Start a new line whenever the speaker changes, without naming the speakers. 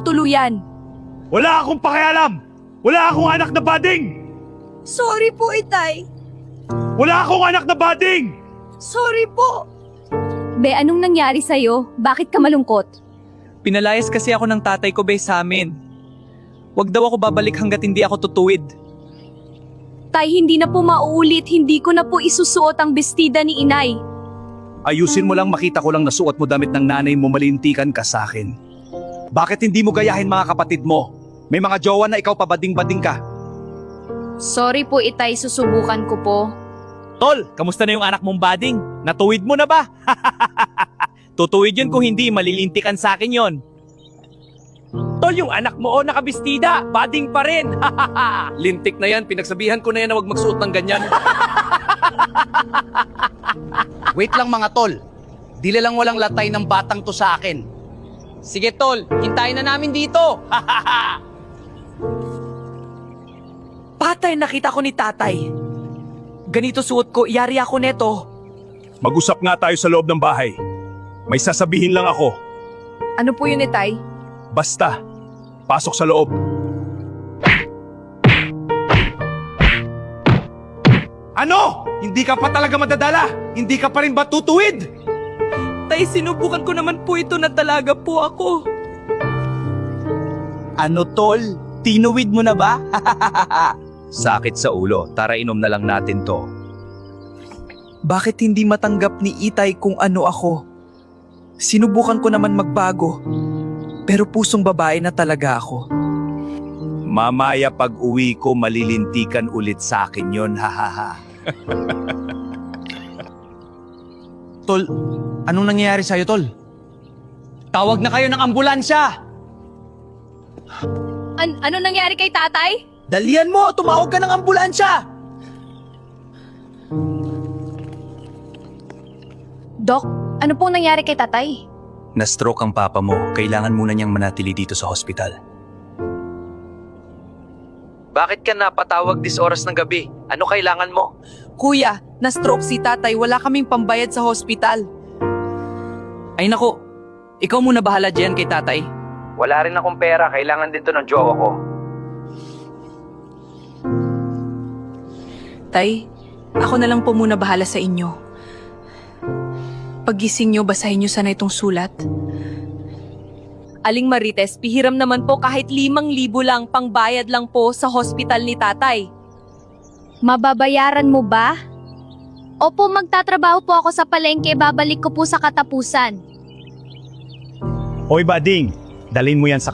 tuluyan.
Wala akong pakialam! Wala akong anak na bading!
Sorry po, Itay.
Wala akong anak na bading!
Sorry po. Be, anong nangyari sa'yo? Bakit ka malungkot?
Pinalayas kasi ako ng tatay ko, be, sa amin. Huwag daw ako babalik hanggat hindi ako tutuwid.
Tay, hindi na po mauulit. Hindi ko na po isusuot ang bestida ni Inay.
Ayusin mo lang, makita ko lang nasuot mo damit ng nanay mo, malintikan ka sa akin. Bakit hindi mo gayahin mga kapatid mo? May mga jowa na ikaw pabading-bading ka.
Sorry po, Itay. Susubukan ko po.
Tol, kamusta na yung anak mong bading? Natuwid mo na ba? Tutuwid yun, kung hindi, malilintikan sa akin yon. Tol, yung anak mo, nakabistida, bading pa rin.
Lintik na yan, pinagsabihan ko na yan na huwag magsuot ng ganyan.
Wait lang mga tol. Dili lang walang latay ng batang to sa akin.
Sige, Tol, hintayin na namin dito. Patay, nakita ko ni tatay. Ganito suot ko, yari ako neto.
Mag-usap nga tayo sa loob ng bahay. May sasabihin lang ako.
Ano po yun, Itay?
Basta, pasok sa loob. Ano? Hindi ka pa talaga madadala? Hindi ka pa rin ba tutuwid?
Tay, sinubukan ko naman po ito na talaga po ako.
Ano tol? Tinuwid mo na ba? Sakit sa ulo, tara inom na lang natin to.
Bakit hindi matanggap ni Itay kung ano ako? Sinubukan ko naman magbago. Pero pusong babae na talaga ako.
Mamaya pag uwi ko, malilintikan ulit sa akin yon, hahaha.
Tol, anong nangyayari sa'yo, tol? Tawag na kayo ng ambulansya!
Ano nangyari kay tatay?
Dalian mo! Tumawag ka ng ambulansya!
Dok, ano pong nangyari kay tatay?
Na-stroke ang papa mo, kailangan muna niyang manatili dito sa hospital.
Bakit ka napatawag dis oras ng gabi? Ano kailangan mo?
Kuya, na-stroke si tatay. Wala kaming pambayad sa hospital. Ay nako, ikaw muna bahala dyan kay tatay.
Wala rin akong pera, kailangan din to ng jowa ko.
Tay, ako na lang po muna bahala sa inyo. Paggising nyo, basahin nyo sana itong sulat.
Aling Marites, pihiram naman po kahit 5,000 lang pangbayad lang po sa hospital ni tatay.
Mababayaran mo ba? Opo, magtatrabaho po ako sa palengke, babalik ko po sa katapusan.
Hoy bading, dalhin mo yan sa